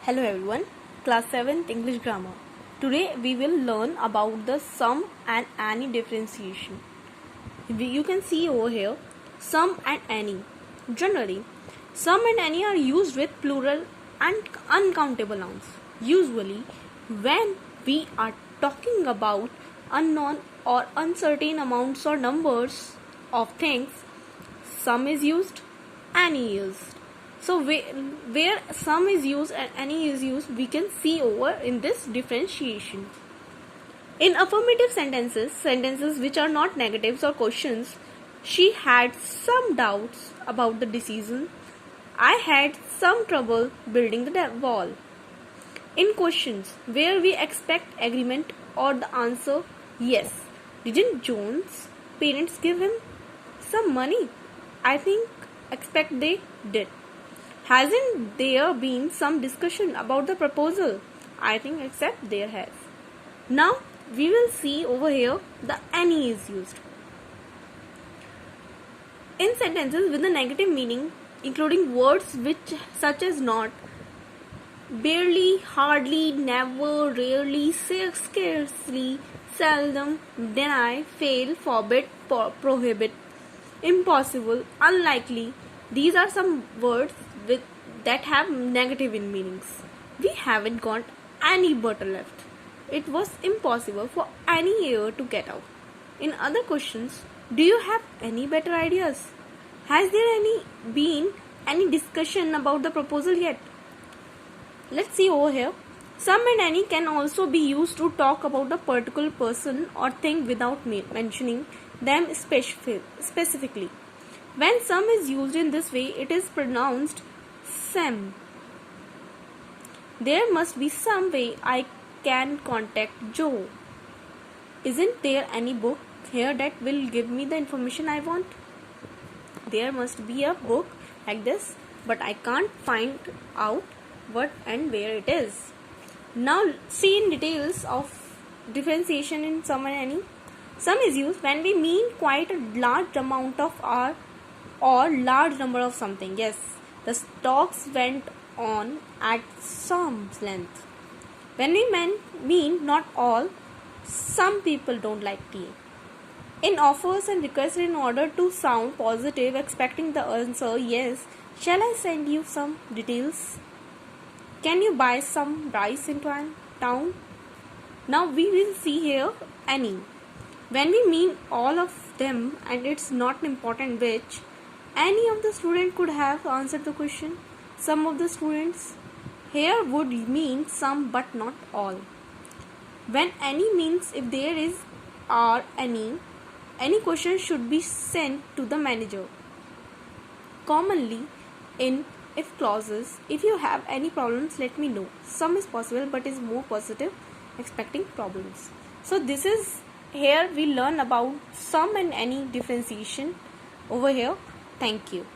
Hello everyone, class 7th English grammar. Today we will learn about the sum and any differentiation. You can see over here sum and any. Generally, sum and any are used with plural and uncountable nouns. Usually, when we are talking about unknown or uncertain amounts or numbers of things, sum is used, any is used. So where sum is used and any is used, we can see over in this differentiation. In affirmative sentences which are not negatives or questions, she had some doubts about the decision. I had some trouble building the wall. In questions where we expect agreement or the answer yes, didn't John's parents give him some money? I expect they did. Hasn't there been some discussion about the proposal? I think except there has. Now we will see over here the any is used. In sentences with a negative meaning, including words which such as not, barely, hardly, never, rarely, scarcely, seldom, deny, fail, forbid, prohibit, impossible, unlikely. These are some words that have negative in meanings. We haven't got any butter left. It was impossible for any air to get out. In other questions, do you have any better ideas? Has there been any discussion about the proposal yet? Let's see over here. Some and any can also be used to talk about a particular person or thing without mentioning them specifically. When some is used in this way, it is pronounced Sam. There must be some way I can contact Joe. Isn't there any book here that will give me the information I want? There must be a book like this, but I can't find out what and where it is. Now see in details of differentiation in sum and any. Sum is used when we mean quite a large amount of our or large number of something. Yes, the talks went on at some length. When we mean not all, some people don't like tea. In offers and requests, in order to sound positive, expecting the answer yes, shall I send you some details? Can you buy some rice in town? Now we will see here any. When we mean all of them and it's not important which, any of the students could have answered the question. Some of the students here would mean some but not all. When any means if there is or any question should be sent to the manager. Commonly in if clauses, if you have any problems, let me know. Some is possible but is more positive, expecting problems. So this is here we learn about sum and any differentiation over here. Thank you.